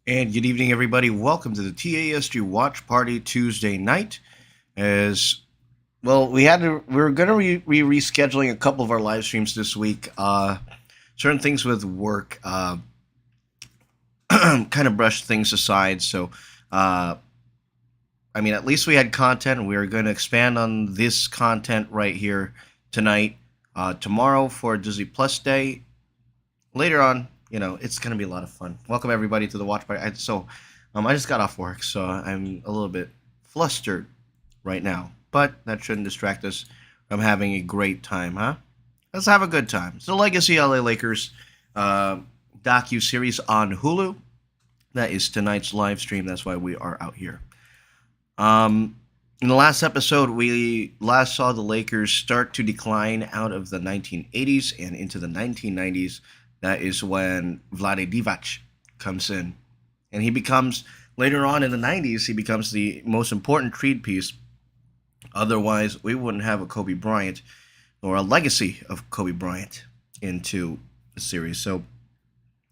And good evening, everybody. Welcome to the TASG Watch Party Tuesday night. As well, we were gonna be rescheduling a couple of our live streams this week. Certain things with work kind of brushed things aside. So, uh, at least we had content. We are going to expand on this content right here tonight. Tomorrow for Disney Plus Day. Later on, it's going to be a lot of fun. Welcome everybody to the watch party. I just got off work, so I'm a little bit flustered right now, but that shouldn't distract us from having a great time, huh? Let's have a good time. It's the Legacy LA Lakers uh, docu series on Hulu. That is tonight's live stream. That's why we are out here. In the last episode, we last saw the Lakers start to decline out of the 1980s and into the 1990s. That is when Vlade Divac comes in. And he becomes, later on in the 90s, he becomes the most important trade piece. Otherwise, we wouldn't have a Kobe Bryant or a legacy of Kobe Bryant into the series. So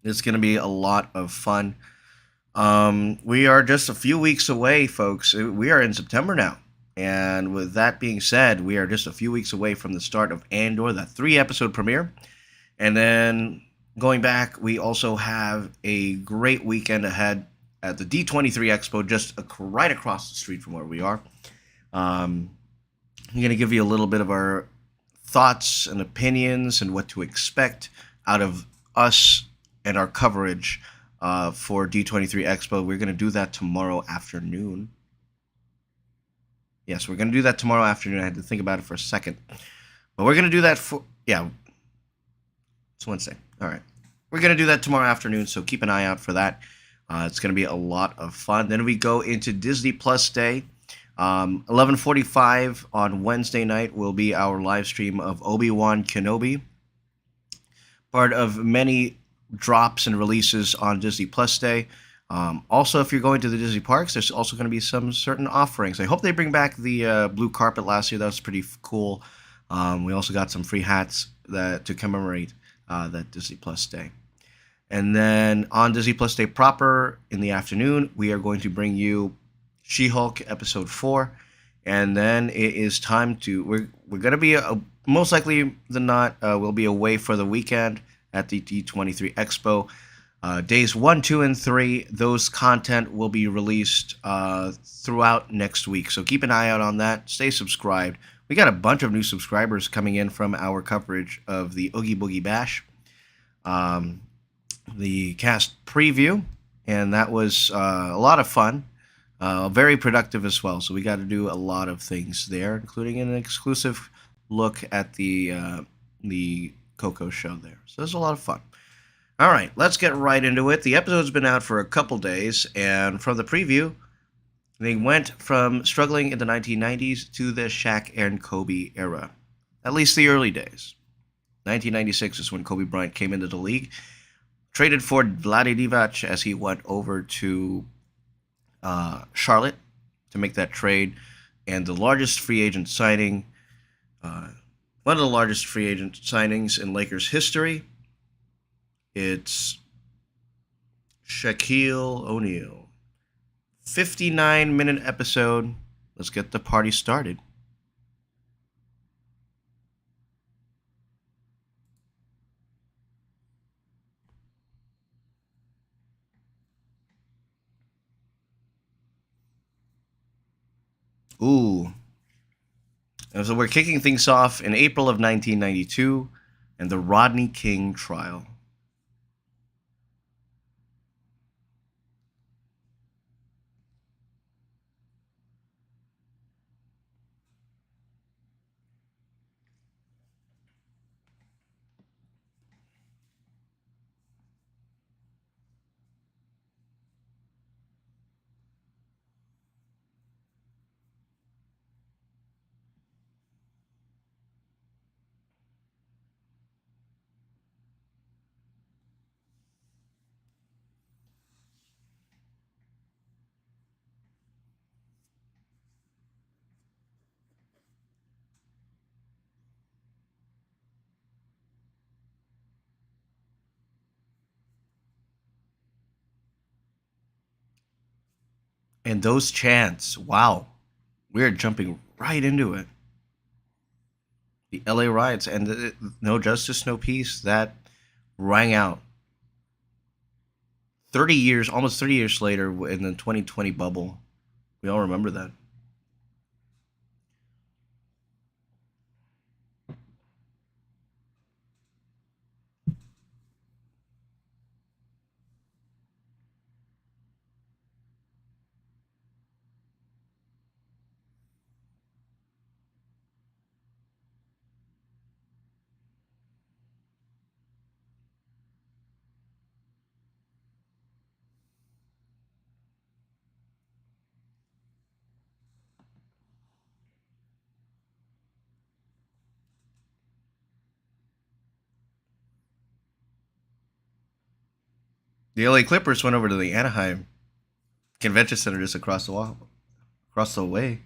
it's going to be a lot of fun. We are just a few weeks away, folks. We are in September now. And with that being said, we are just a few weeks away from the start of Andor, the 3-episode premiere. And then going back, we also have a great weekend ahead at the D23 Expo, just right across the street from where we are. I'm going to give you a little bit of our thoughts and opinions and what to expect out of us and our coverage for D23 Expo. We're going to do that tomorrow afternoon. Yes, we're going to do that tomorrow afternoon. I had to think about it for a second. But we're going to do that it's Wednesday. All right. We're going to do that tomorrow afternoon, so keep an eye out for that. It's going to be a lot of fun. Then we go into Disney Plus Day. 11:45 on Wednesday night will be our live stream of Obi-Wan Kenobi. Part of many drops and releases on Disney Plus Day. Also, if you're going to the Disney parks, there's also going to be some certain offerings. I hope they bring back the blue carpet last year. That was pretty cool. We also got some free hats to commemorate that Disney Plus Day. And then on Disney Plus Day proper in the afternoon, we are going to bring you She-Hulk episode 4. And then it is time to we're going to be most likely than not we'll be away for the weekend at the D23 Expo. Days 1, 2, and 3, those content will be released throughout next week. So keep an eye out on that. Stay subscribed. We got a bunch of new subscribers coming in from our coverage of the Oogie Boogie Bash, the cast preview, and that was a lot of fun. Very productive as well. So we got to do a lot of things there, including an exclusive look at the Coco show there. So it's a lot of fun. All right, let's get right into it. The episode's been out for a couple days, and from the preview, they went from struggling in the 1990s to the Shaq and Kobe era, at least the early days. 1996 is when Kobe Bryant came into the league, traded for Vlade Divac as he went over to Charlotte to make that trade, and the largest free agent signing, one of the largest free agent signings in Lakers history. It's Shaquille O'Neal. 59-minute episode. Let's get the party started. Ooh. And so we're kicking things off in April of 1992 and the Rodney King trial. And those chants, wow, we're jumping right into it. The LA riots and no justice, no peace, that rang out 30 years, almost 30 years later in the 2020 bubble. We all remember that. The LA Clippers went over to the Anaheim Convention Center just across the wall, across the way.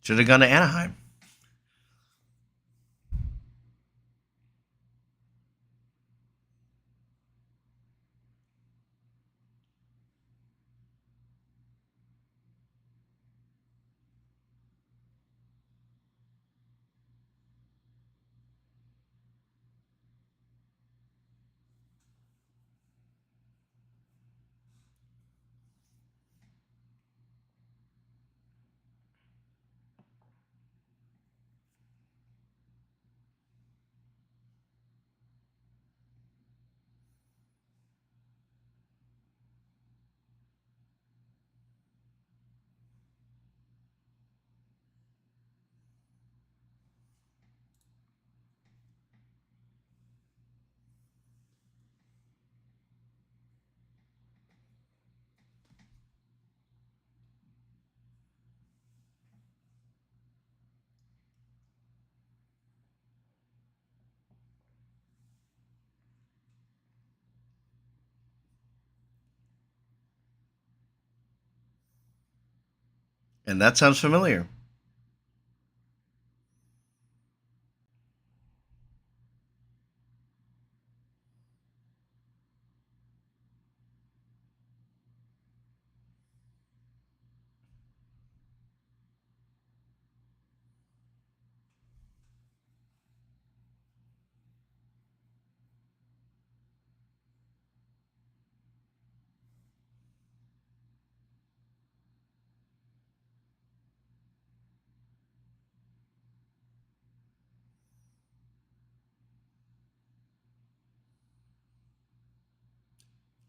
Should have gone to Anaheim. And that sounds familiar.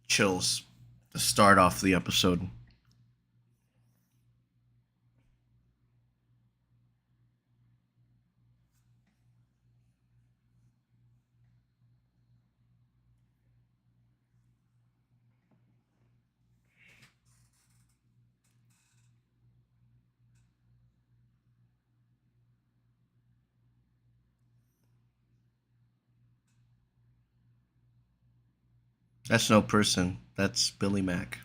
Chills to start off the episode. That's no person. That's Billy Mack.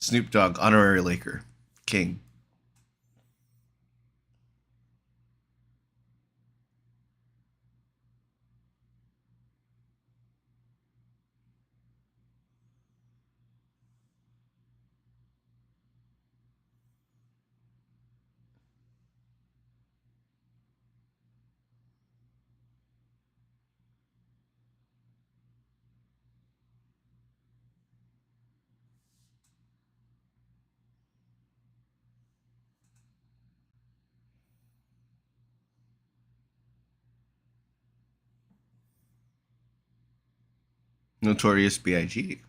Snoop Dogg, honorary Laker, king. Notorious B.I.G.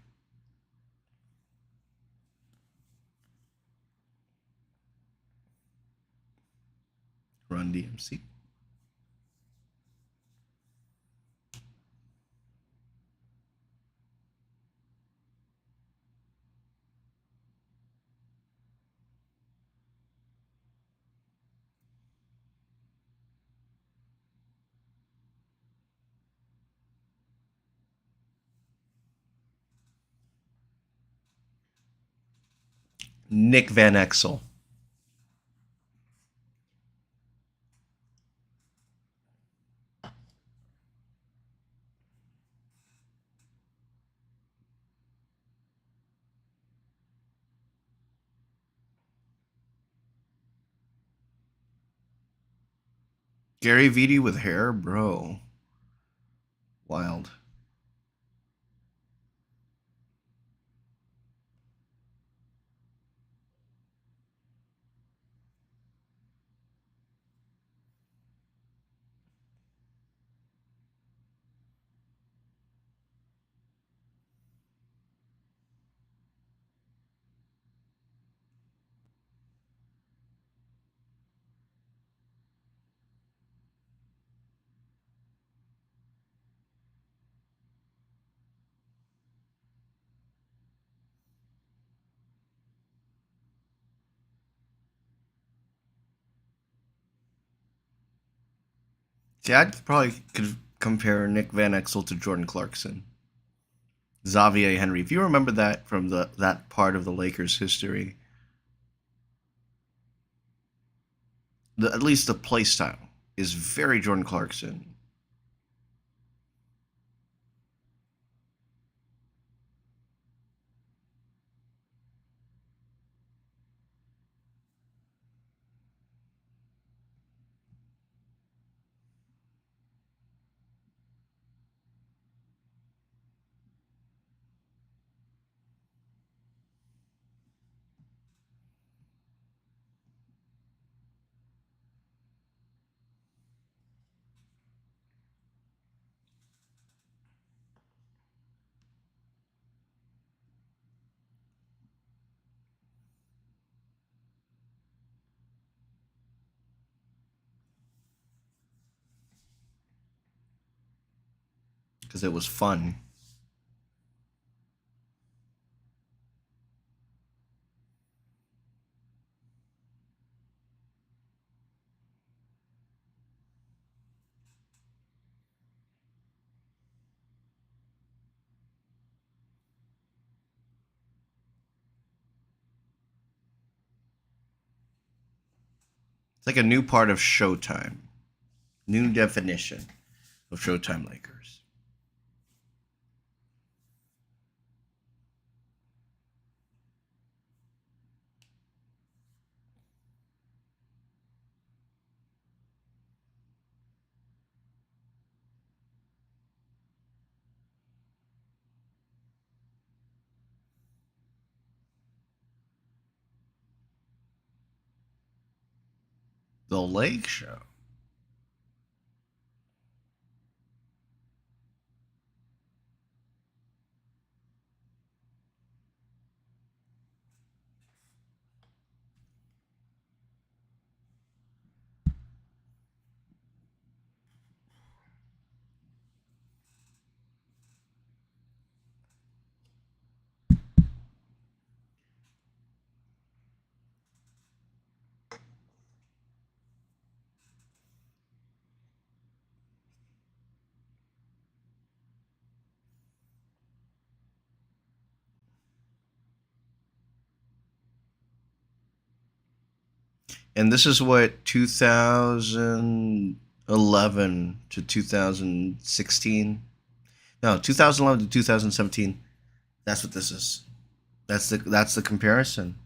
Run DMC. Nick Van Exel. Gary Vitti with hair, bro. Wild. See, I'd probably could compare Nick Van Exel to Jordan Clarkson. Xavier Henry. If you remember that from that part of the Lakers' history, at least the play style is very Jordan Clarkson. Because it was fun. It's like a new part of Showtime. New definition of Showtime Lakers. The Lake Show. And this is what 2011 to 2016. No, 2011 to 2017. That's what this is. That's the comparison.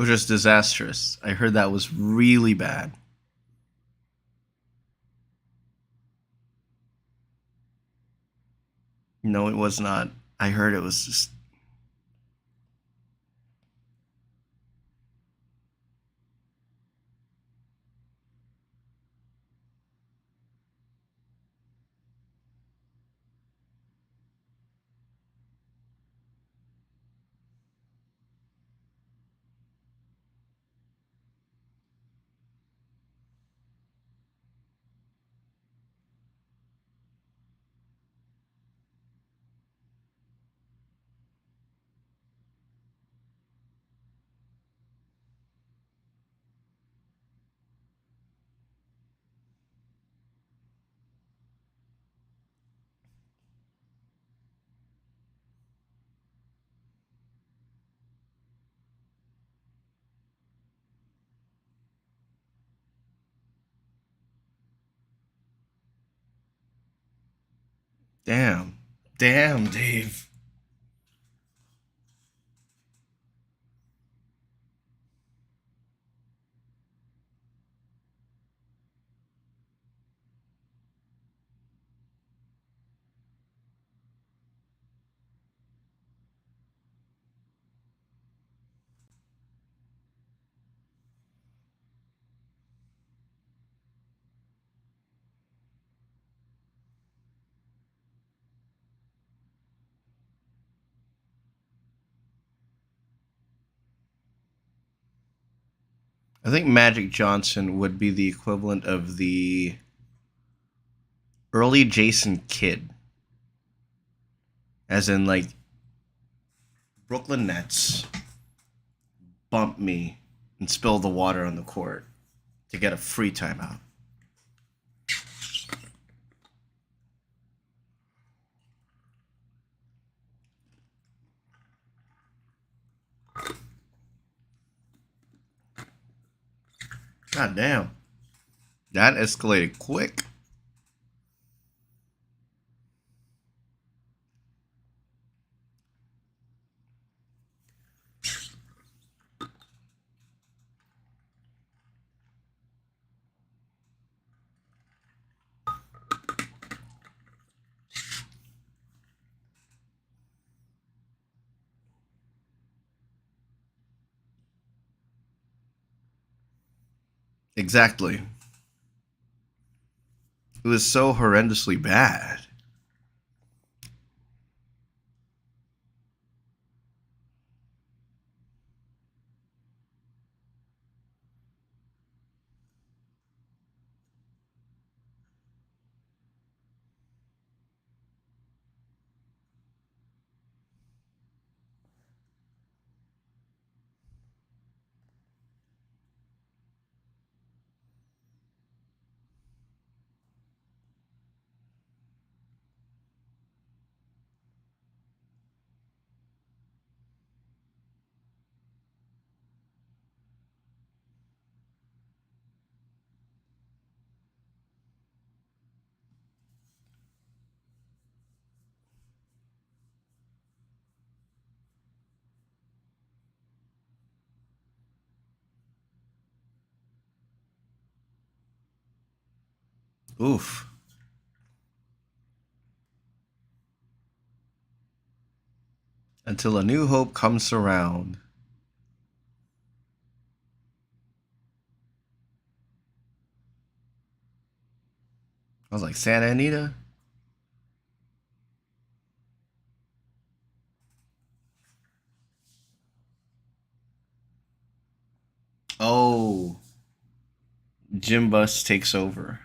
which was disastrous. I heard that was really bad. No, it was not. I heard it was just damn. Damn, Dave. I think Magic Johnson would be the equivalent of the early Jason Kidd, as in like Brooklyn Nets bump me and spill the water on the court to get a free timeout. God damn. That escalated quick. Exactly. It was so horrendously bad. Oof. Until a new hope comes around. I was like, Santa Anita? Oh, Jim Bus takes over.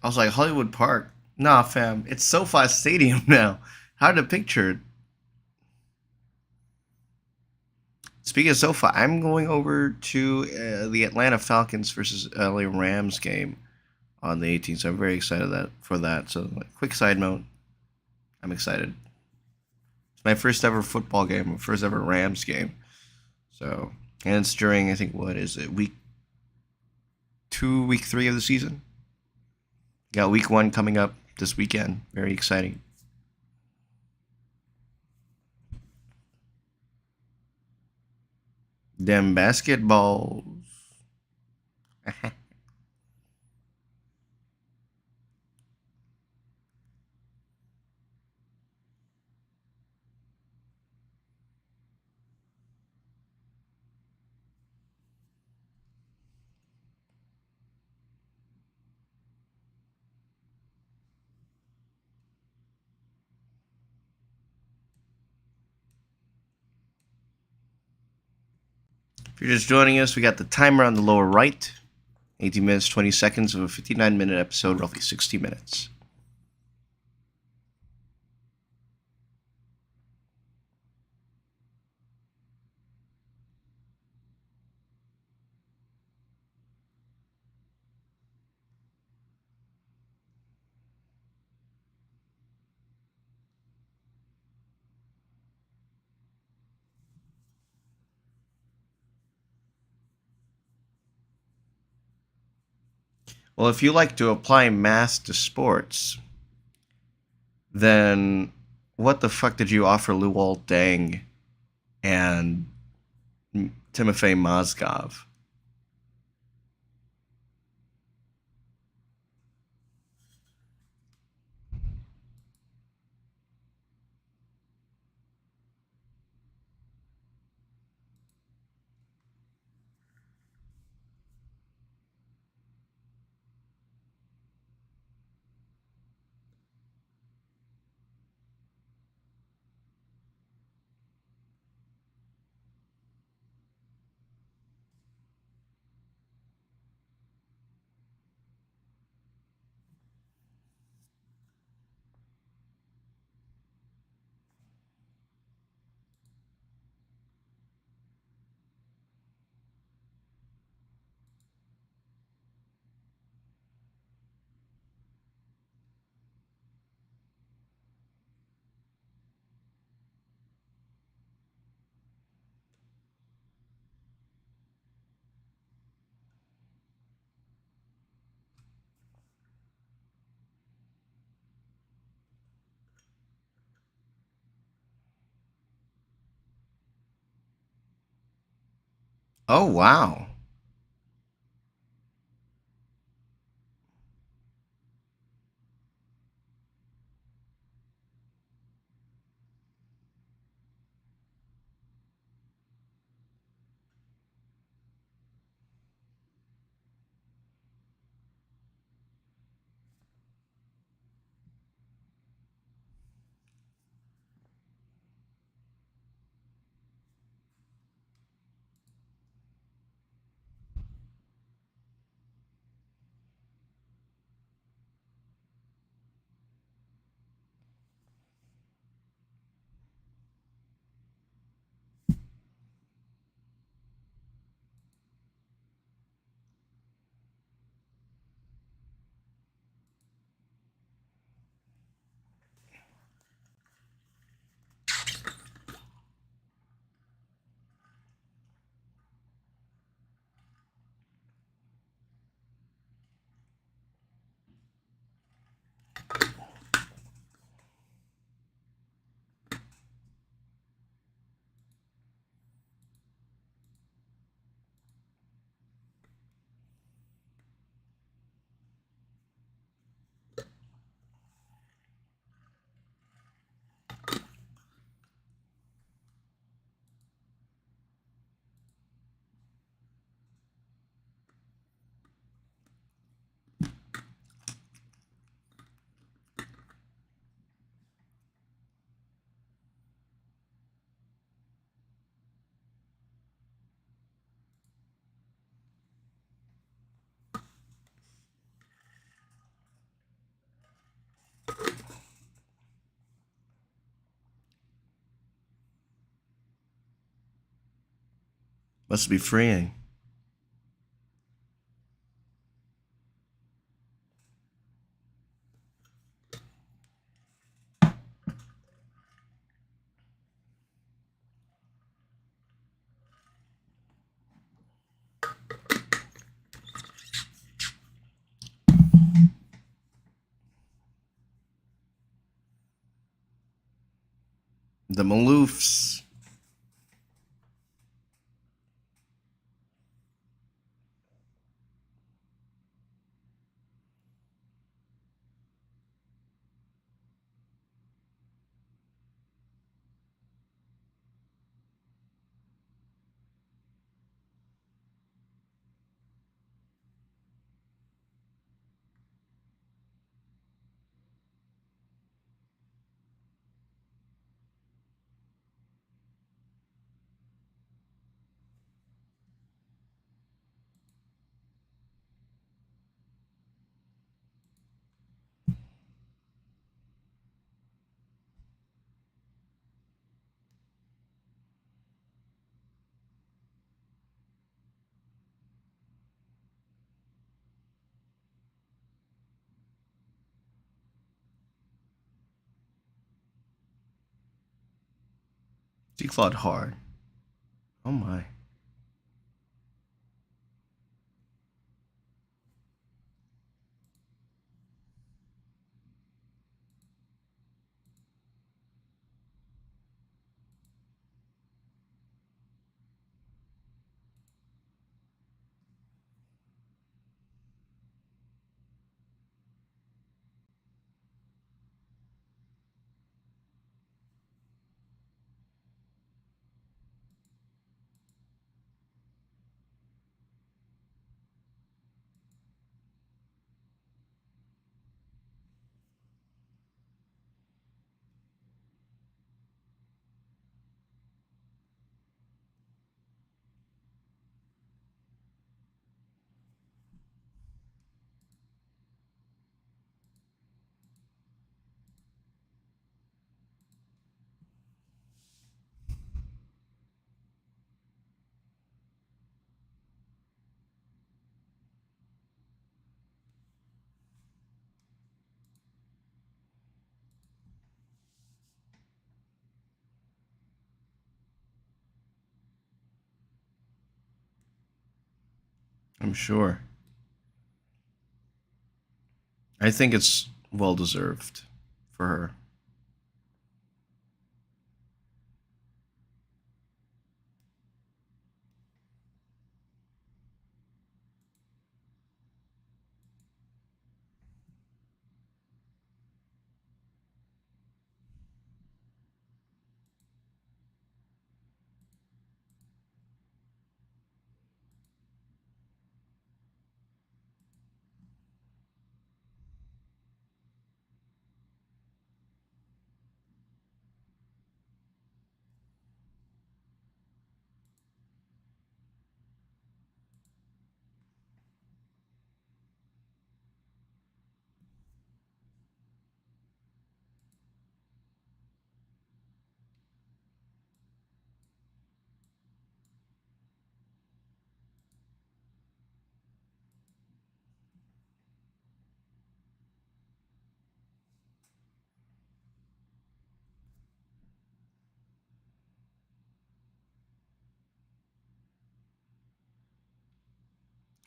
I was like, Hollywood Park? Nah, fam. It's SoFi Stadium now. Hard to picture it. Speaking of SoFi, I'm going over to the Atlanta Falcons versus LA Rams game on the 18th. So I'm very excited for that. So, quick side note, I'm excited. My first ever football game, my first ever Rams game. So, and it's during, I think, what is it, week 2, week 3 of the season? Got week 1 coming up this weekend. Very exciting. Them basketballs. If you're just joining us, we got the timer on the lower right. 18 minutes, 20 seconds of a 59-minute episode, roughly 60 minutes. Well, if you like to apply math to sports, then what the fuck did you offer Luol Deng and Timofey Mozgov? Oh, wow. Must be freeing. The Maloofs. She clawed hard. Oh my. I'm sure. I think it's well deserved for her.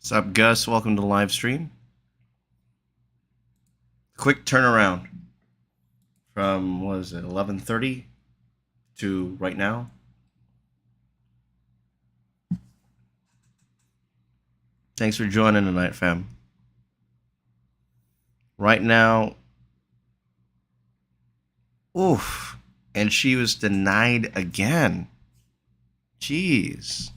What's up, Gus? Welcome to the live stream. Quick turnaround from, what is it, 11:30 to right now. Thanks for joining tonight, fam. Right now, oof. And she was denied again. Jeez.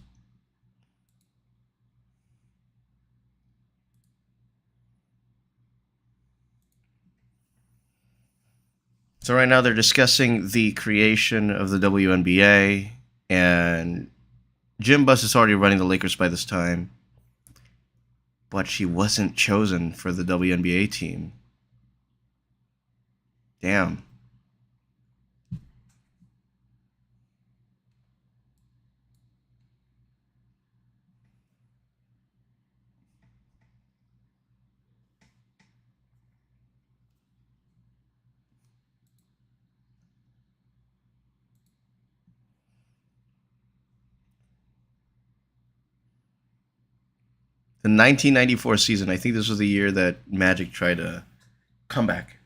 So right now they're discussing the creation of the WNBA, and Jim Buss is already running the Lakers by this time, but she wasn't chosen for the WNBA team. Damn. The 1994 season, I think this was the year that Magic tried to come back.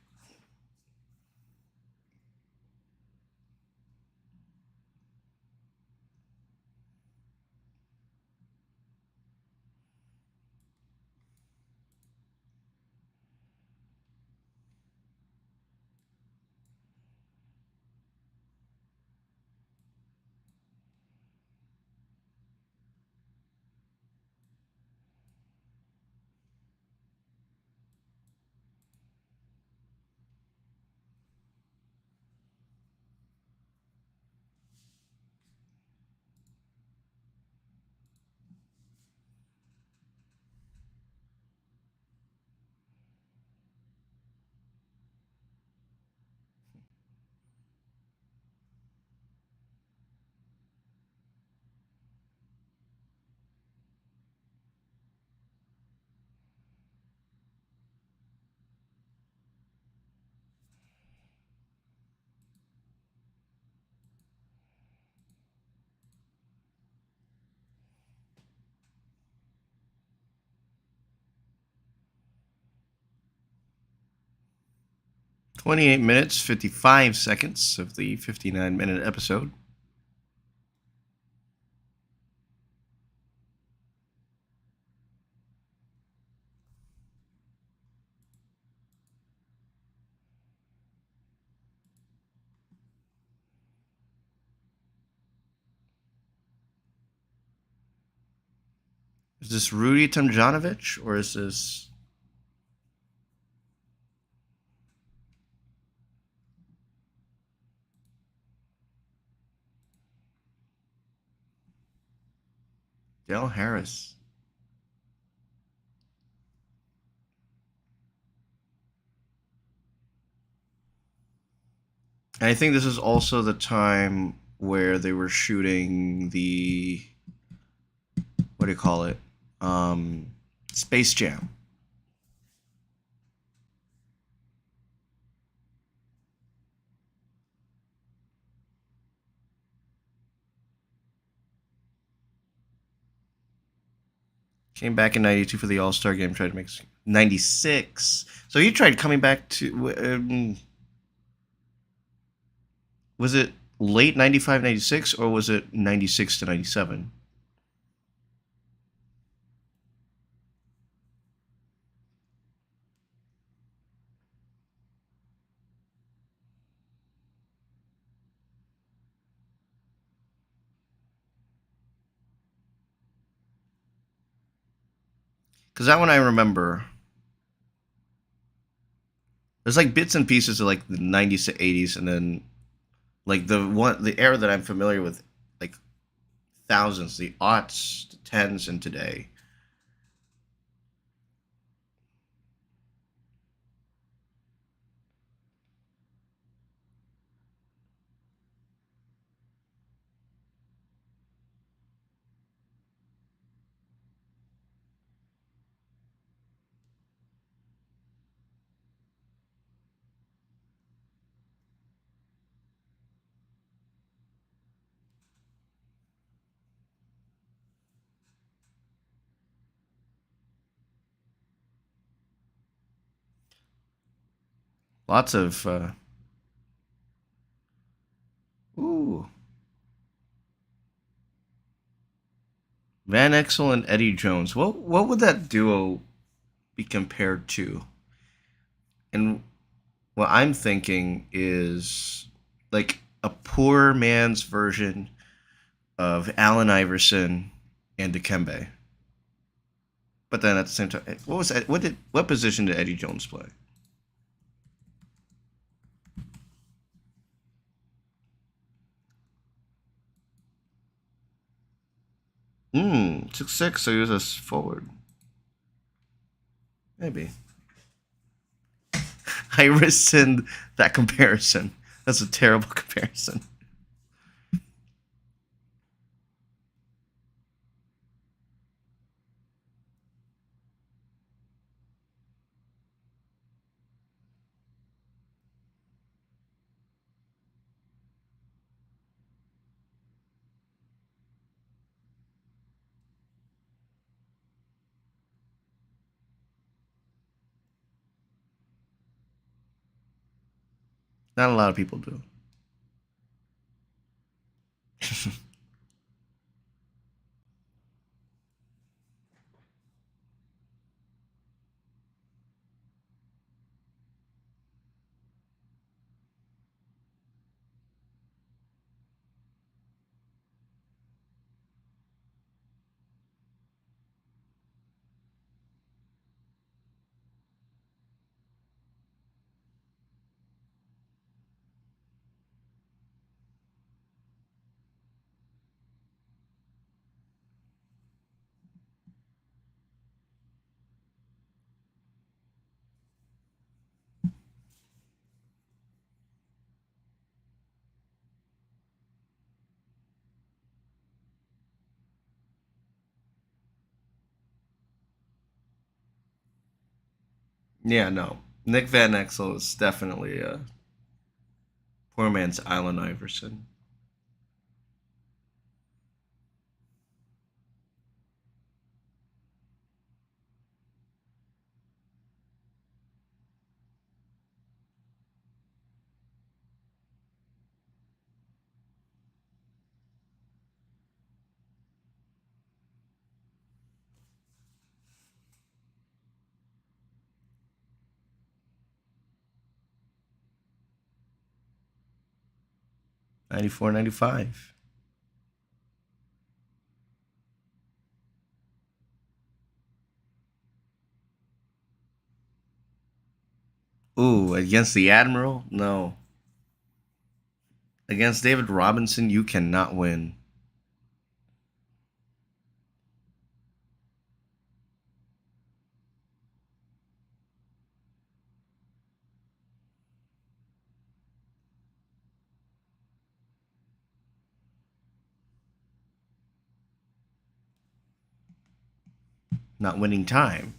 28 minutes, 55 seconds of the 59-minute episode. Is this Rudy Tomjanovich or is this Dale Harris? And I think this is also the time where they were shooting the, what do you call it? Space Jam. Came back in '92 for the All Star game. Tried to make '96. So he tried coming back to. Was it late '95, '96, or was it '96 to '97? Because that one I remember. There's like bits and pieces of like the '90s to '80s, and then like the era that I'm familiar with, like thousands, the aughts, the tens, and today. Lots of ooh, Van Exel and Eddie Jones. What would that duo be compared to? And what I'm thinking is like a poor man's version of Allen Iverson and Dikembe. But then at the same time, what was what position did Eddie Jones play? Hmm, 6'6", so he was a forward. Maybe. I rescind that comparison. That's a terrible comparison. Not a lot of people do. Yeah, no. Nick Van Exel is definitely a poor man's Allen Iverson. 94, 95. Ooh, against the Admiral? No. Against David Robinson, you cannot win. Not winning time.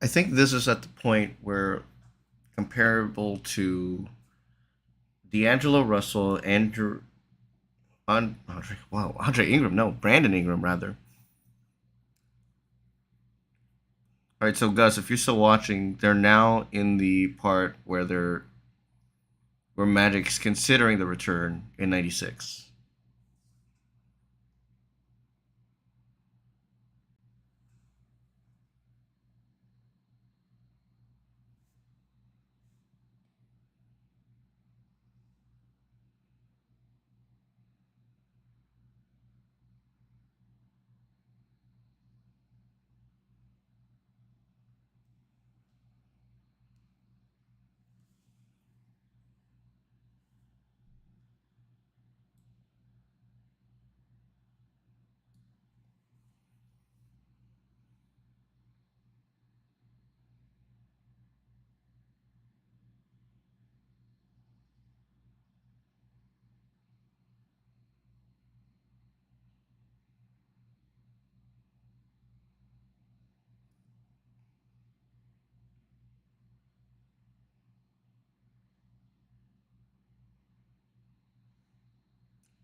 I think this is at the point where comparable to D'Angelo Russell, Andre Ingram, no, Brandon Ingram rather. All right, so Gus, if you're still watching, they're now in the part where Magic's considering the return in '96.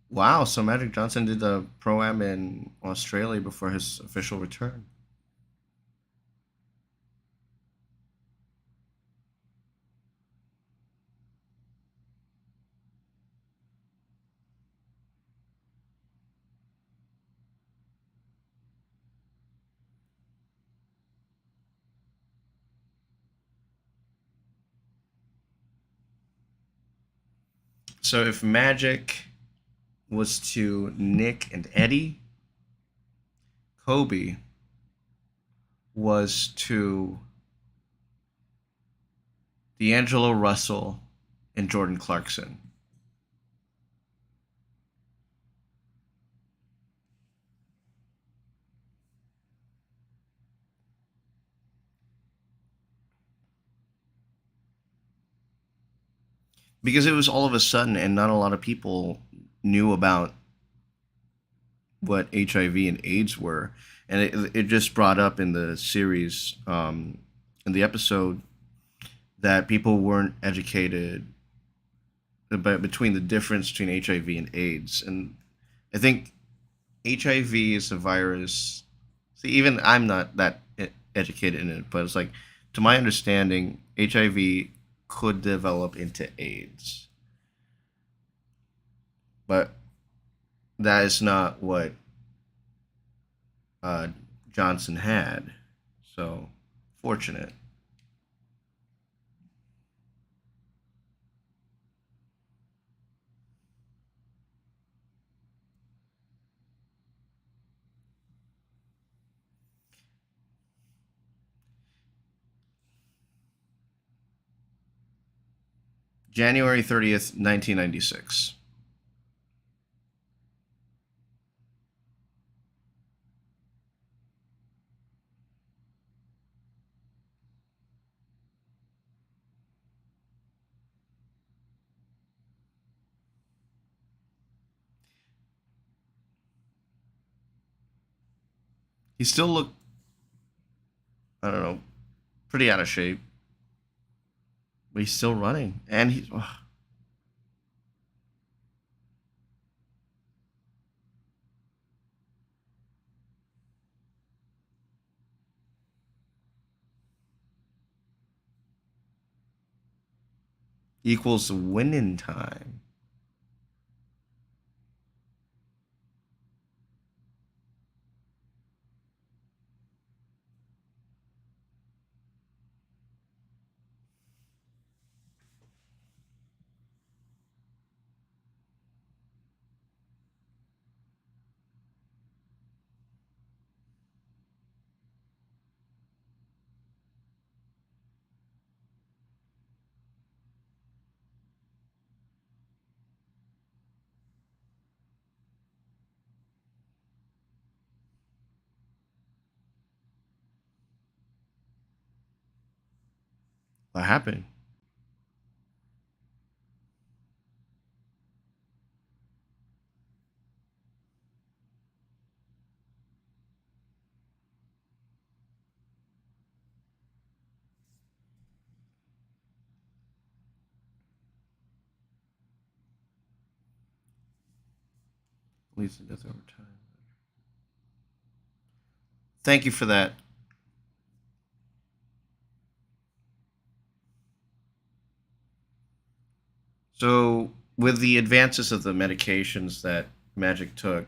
Wow, so Magic Johnson did the pro am in Australia before his official return. So if Magic was to Nick and Eddie, Kobe was to D'Angelo Russell and Jordan Clarkson. Because it was all of a sudden, and not a lot of people knew about what HIV and AIDS were, and it just brought up in the series, in the episode, that people weren't educated about between the difference between HIV and AIDS, and I think HIV is a virus. See, even I'm not that educated in it, but it's like, to my understanding, HIV could develop into AIDS, but that is not what uh, Johnson had. So fortunate. January 30th, 1996. He still looked, I don't know, pretty out of shape, but he's still running, and he's. equals winning time. What happened? Leads to death over time. Thank you for that. So, with the advances of the medications that Magic took,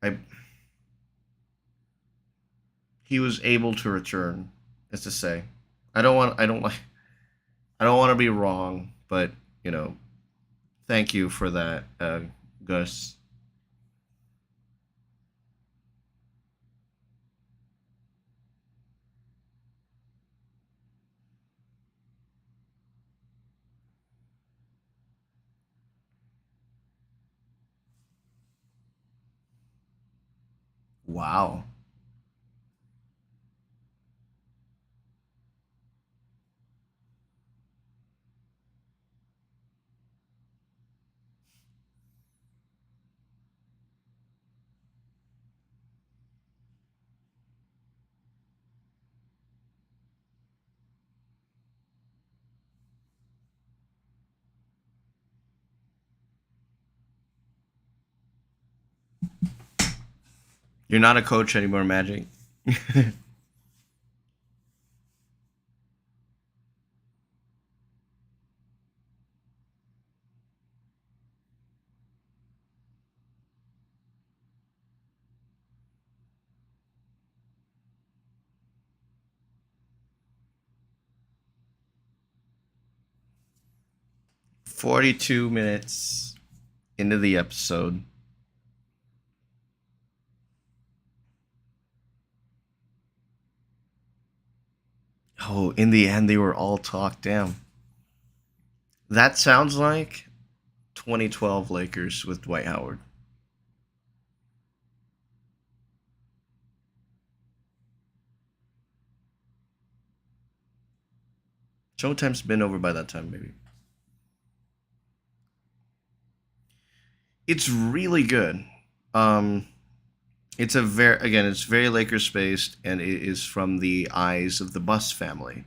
I he was able to return, as to say. I don't want to be wrong, but you know, thank you for that, Gus. Wow. 'You're not a coach anymore, Magic. 42 minutes into the episode. Oh, in the end, they were all talked down. That sounds like 2012 Lakers with Dwight Howard. Showtime's been over by that time, maybe. It's really good. Um, it's a very again, it's very Lakers based, and it is from the eyes of the Bus family.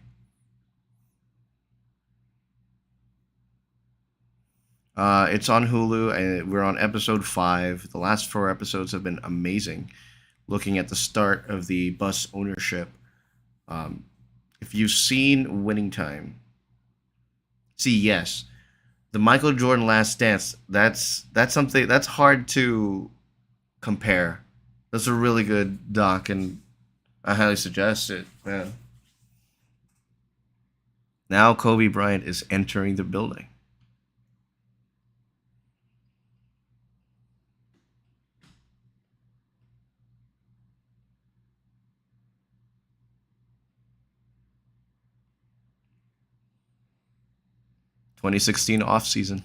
It's on Hulu, and we're on episode 5. The last 4 episodes have been amazing. Looking at the start of the Bus ownership, um, if you've seen Winning Time, see yes, the Michael Jordan Last Dance. That's something that's hard to compare. That's a really good doc, and I highly suggest it. Man. Now Kobe Bryant is entering the building. 2016 off season.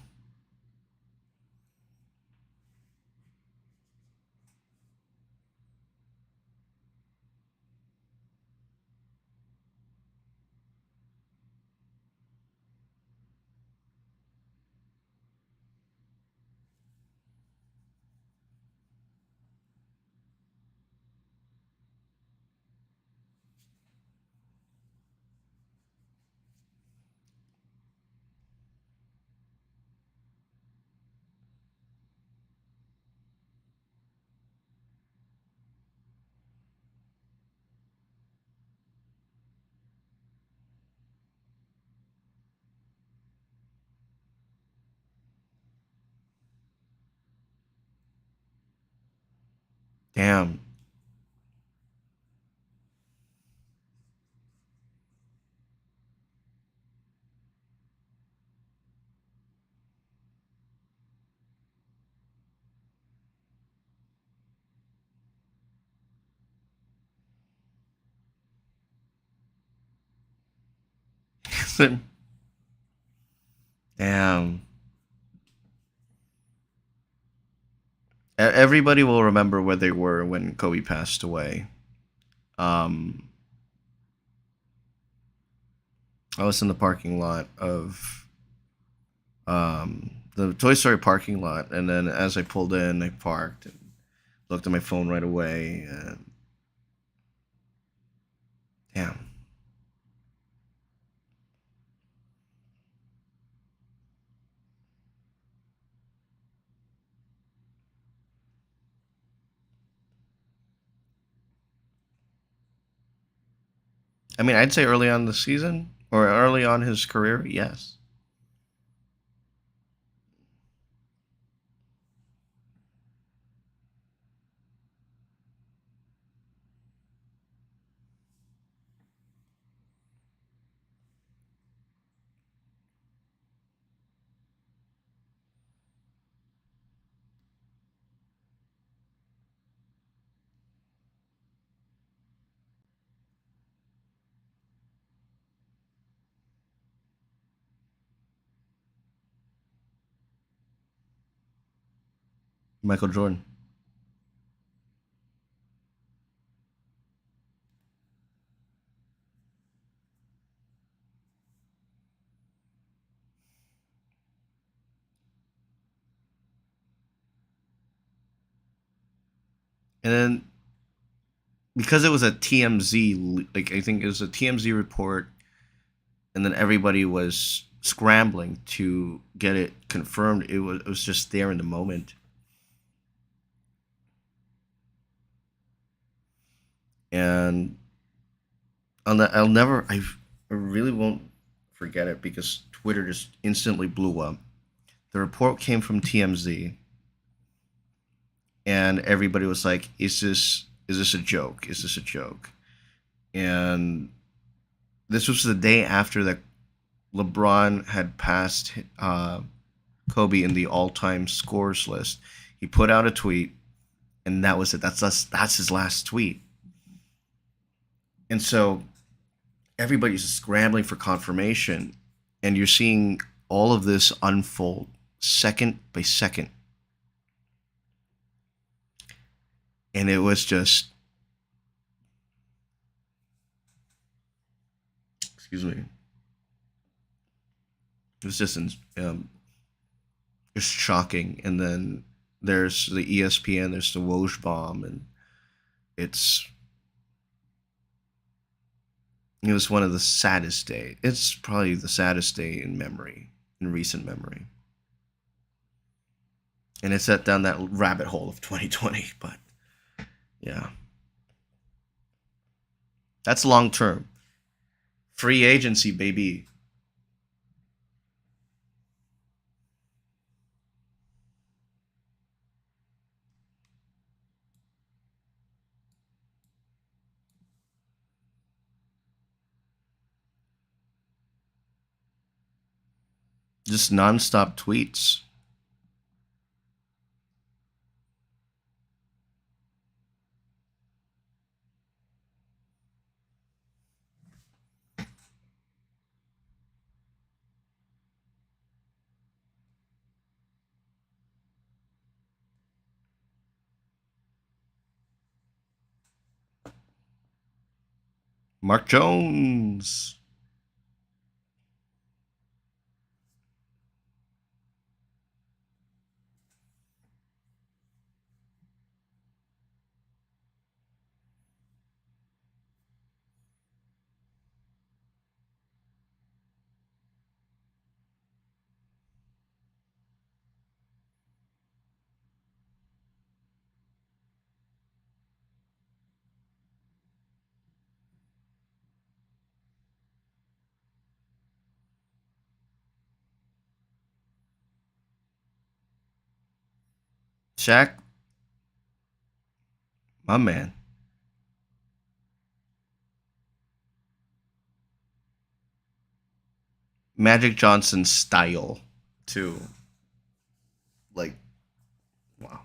Damn. Damn. Everybody will remember where they were when Kobe passed away. Um, I was in the parking lot of the Toy Story parking lot, and then as I pulled in, I parked and looked at my phone right away. And damn. I mean, I'd say early on the season or early on his career, yes. Michael Jordan. And then because it was a TMZ, like I think it was a TMZ report, and then everybody was scrambling to get it confirmed. It was just there in the moment, and I'll never I really won't forget it because Twitter just instantly blew up. The report came from TMZ, and everybody was like, "Is this a joke? Is this a joke?" And this was the day after that LeBron had passed Kobe in the all-time scores list. He put out a tweet, and that was it. That's his last tweet. And so everybody's scrambling for confirmation, and you're seeing all of this unfold second by second, and it was just, excuse me, it was just shocking. And then there's the ESPN, there's the Woj bomb, and it's it was one of the saddest day. It's probably the saddest day in memory, in recent memory. And it set down that rabbit hole of 2020. But yeah, that's long term. Free agency, baby. Just nonstop tweets. Mark Jones. Shaq. My man. Magic Johnson style too. Like, wow.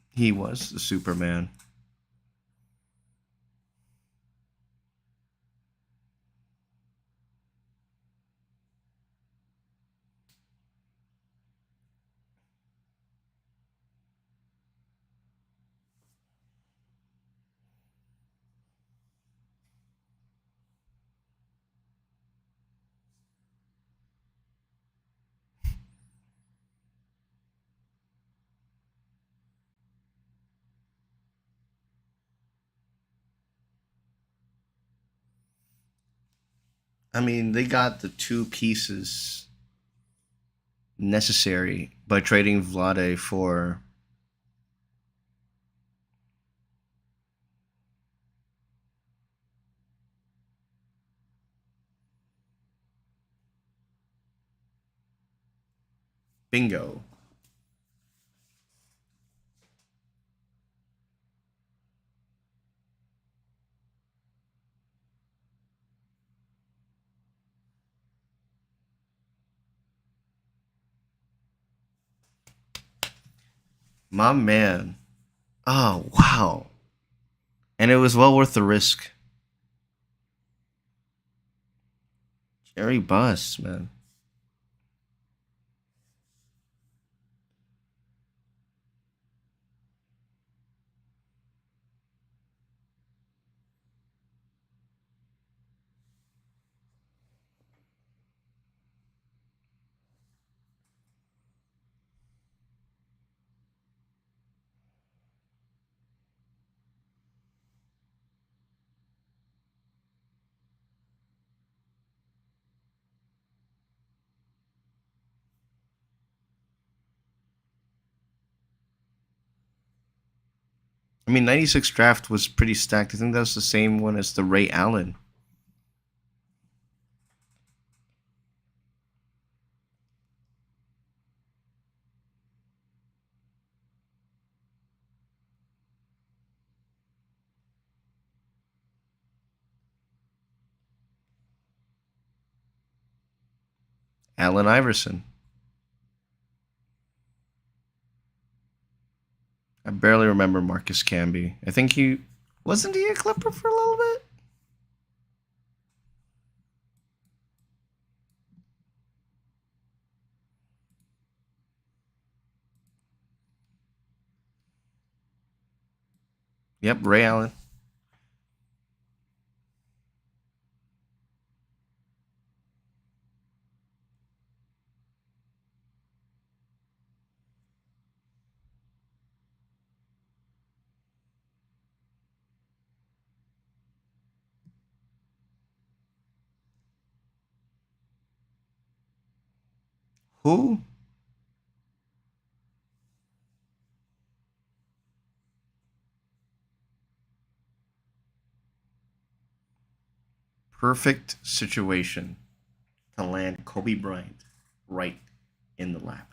He was the Superman. I mean, they got the two pieces necessary by trading Vlade for Bingo. My man. Oh, wow. And it was well worth the risk. Jerry Buss, man. I mean, 96 draft was pretty stacked. I think that's the same one as the Ray Allen. Allen Iverson. I barely remember Marcus Camby. I think he wasn't he a Clipper for a little bit? Yep, Ray Allen. Who? Perfect situation to land Kobe Bryant right in the lap.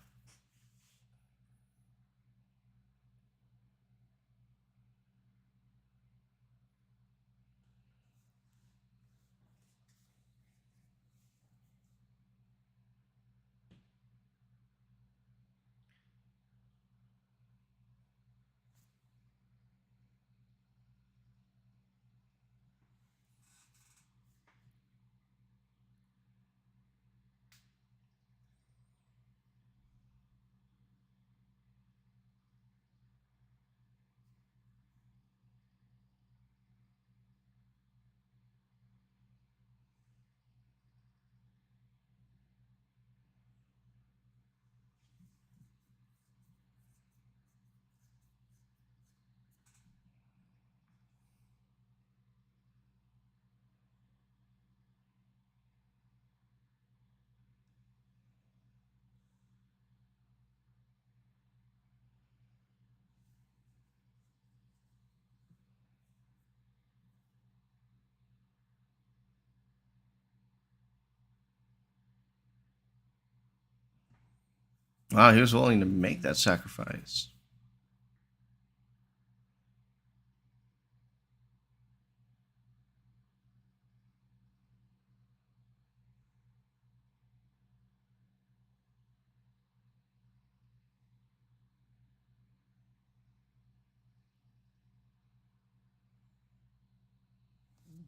Wow, he was willing to make that sacrifice.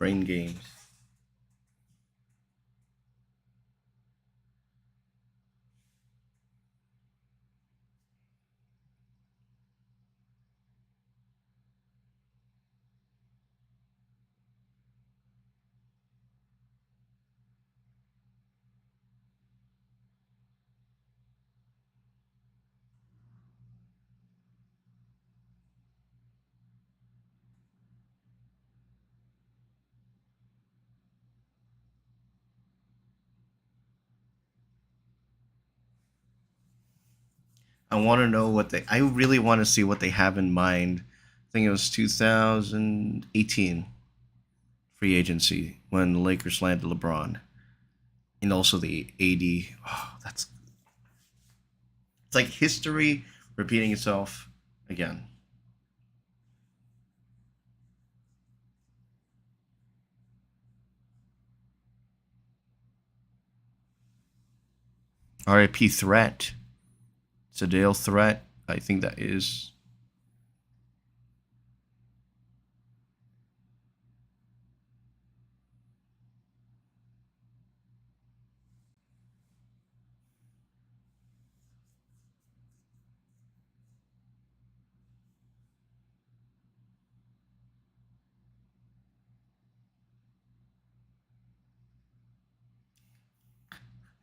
Brain games. I want to know what they. I really want to see what they have in mind. I think it was 2018 free agency when the Lakers landed LeBron, and also the AD. Oh, that's it's like history repeating itself again. RIP Threat. It's a Dale Threat. I think that is.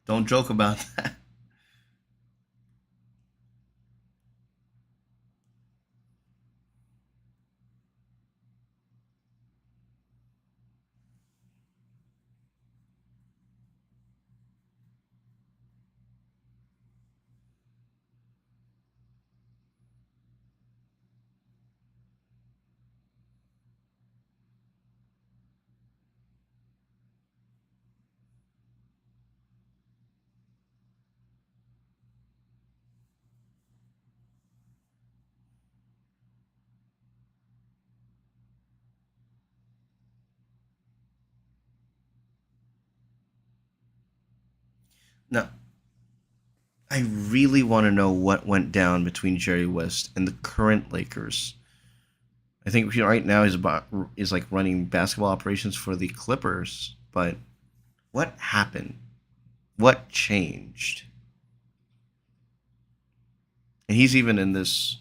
Don't joke about that. No, I really want to know what went down between Jerry West and the current Lakers. I think right now is like running basketball operations for the Clippers. But what happened? What changed? And he's even in this.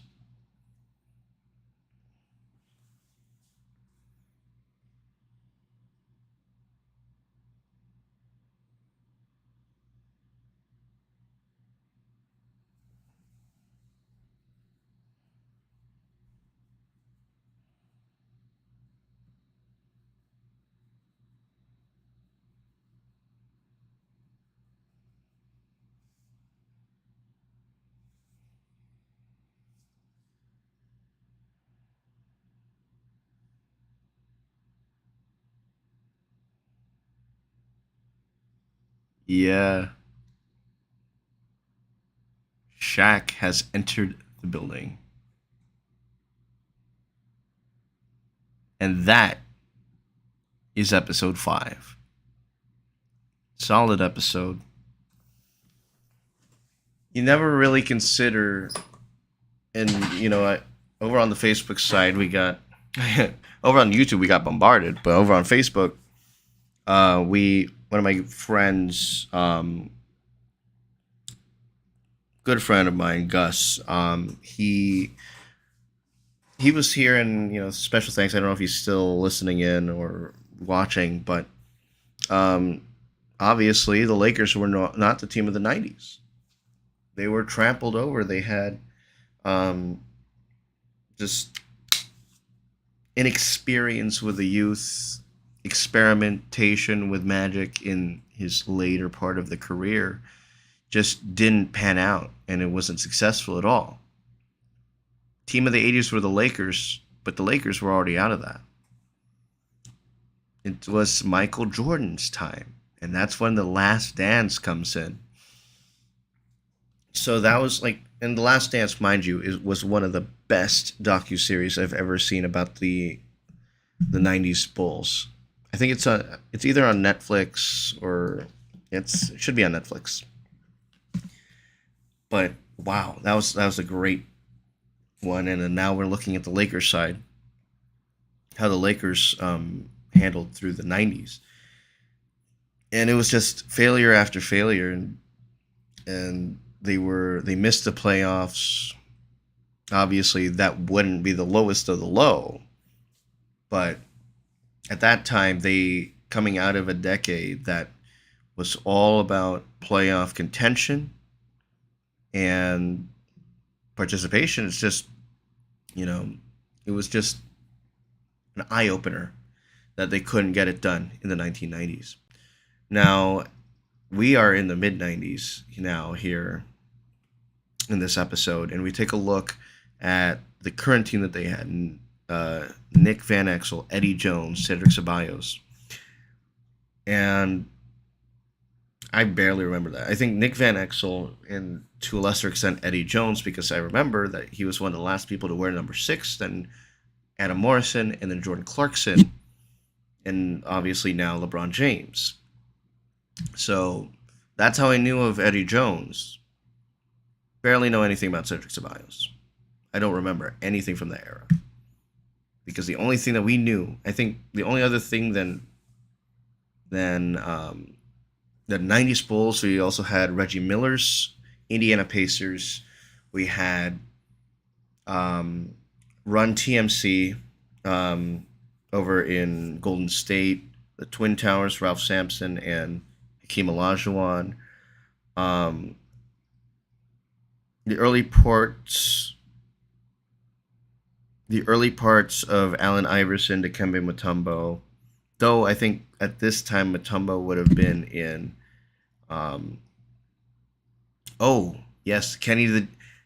Yeah, Shaq has entered the building, and that is episode 5. Solid episode. You never really consider, and over on the Facebook side we got, over on YouTube we got bombarded, but over on Facebook, we one of my friends, good friend of mine, Gus, he was here, and special thanks. I don't know if he's still listening in or watching, but um, obviously the Lakers were not the team of the '90s. They were trampled over. They had um, just inexperience with the youth, experimentation with Magic in his later part of the career just didn't pan out, and it wasn't successful at all. Team of the '80s were the Lakers, but the Lakers were already out of that. It was Michael Jordan's time, and that's when The Last Dance comes in. So that was like, and The Last Dance, mind you, was one of the best docu series I've ever seen about the '90s Bulls. I think it's either on Netflix or it should be on Netflix. But wow, that was a great one. And then now we're looking at the Lakers side, how the Lakers handled through the 90s. And it was just failure after failure, and they missed the playoffs. Obviously, that wouldn't be the lowest of the low, but at that time, they coming out of a decade that was all about playoff contention and participation. It's just, you know, it was just an eye opener that they couldn't get it done in the 1990s. Now, we are in the mid 90s now here in this episode, and we take a look at the current team that they had. Nick Van Exel, Eddie Jones, Cedric Ceballos. And I barely remember that. I think Nick Van Exel, and to a lesser extent Eddie Jones, because I remember that he was one of the last people to wear number 6, then Adam Morrison, and then Jordan Clarkson, and obviously now LeBron James. So that's how I knew of Eddie Jones. Barely know anything about Cedric Ceballos. I don't remember anything from that era. Because the only thing that we knew, I think the only other thing than the 90s Bulls, we also had Reggie Miller's Indiana Pacers. We had Run TMC over in Golden State, the Twin Towers, Ralph Sampson and Hakeem Olajuwon. The early parts of Allen Iverson, Dikembe Mutombo, though I think at this time Mutombo would have been in.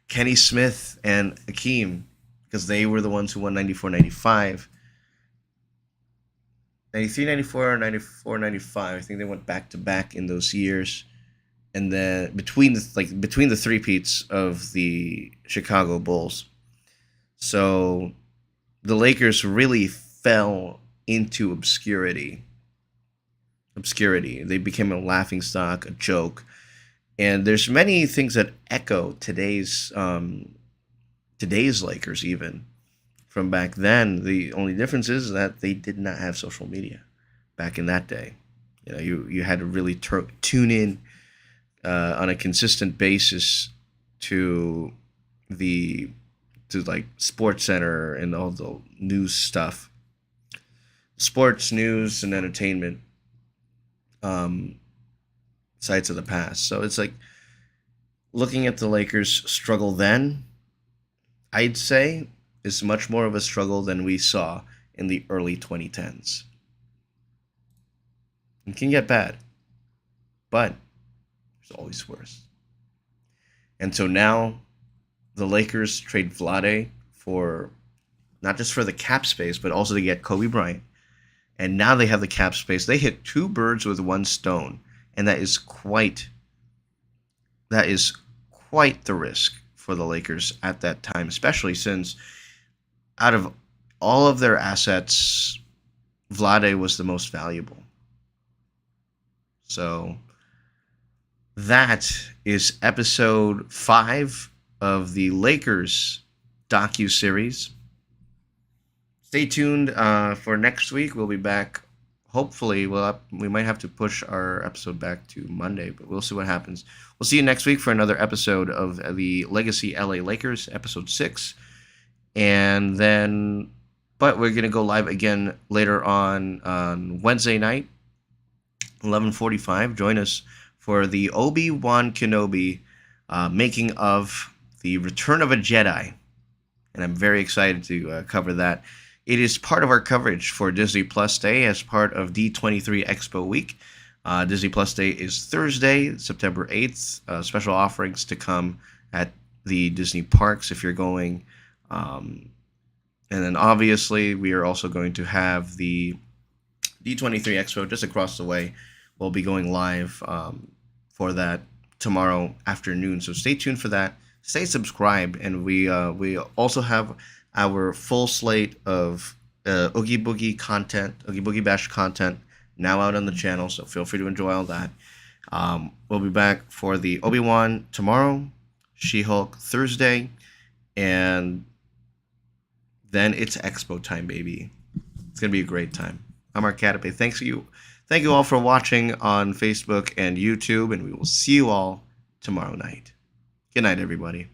Kenny Smith and Hakeem, because they were the ones who won 94-95. 93-94, 94-95. I think they went back to back in those years. And then between the three-peats of the Chicago Bulls. So the Lakers really fell into obscurity. They became a laughingstock, a joke. And there's many things that echo today's Lakers even from back then. The only difference is that they did not have social media back in that day. You had to really tune in on a consistent basis to like Sports Center and all the news stuff, sports news and entertainment sites of the past. So it's like looking at the Lakers struggle then, I'd say is much more of a struggle than we saw in the early 2010s. It can get bad, but there's always worse. And so now the Lakers trade Vlade for not just for the cap space, but also to get Kobe Bryant. And now they have the cap space. They hit 2 birds with 1 stone, and that is quite the risk for the Lakers at that time, especially since out of all of their assets, Vlade was the most valuable. So that is episode 5 of the Lakers docu-series. Stay tuned for next week. We'll be back. Hopefully, we might have to push our episode back to Monday, but we'll see what happens. We'll see you next week for another episode of the Legacy LA Lakers, episode 6. And then, but we're going to go live again later on Wednesday night, 11:45. Join us for the Obi-Wan Kenobi making of the Return of a Jedi. And I'm very excited to cover that. It is part of our coverage for Disney Plus Day as part of D23 Expo Week. Disney Plus Day is Thursday, September 8th. Special offerings to come at the Disney parks if you're going. And then obviously we are also going to have the D23 Expo just across the way. We'll be going live for that tomorrow afternoon. So stay tuned for that. Stay subscribed, and we also have our full slate of Oogie Boogie content, Oogie Boogie Bash content now out on the channel, so feel free to enjoy all that. We'll be back for the Obi-Wan tomorrow, She-Hulk Thursday, and then it's Expo time, baby. It's going to be a great time. I'm Arcadape. Thank you all for watching on Facebook and YouTube, and we will see you all tomorrow night. Good night, everybody.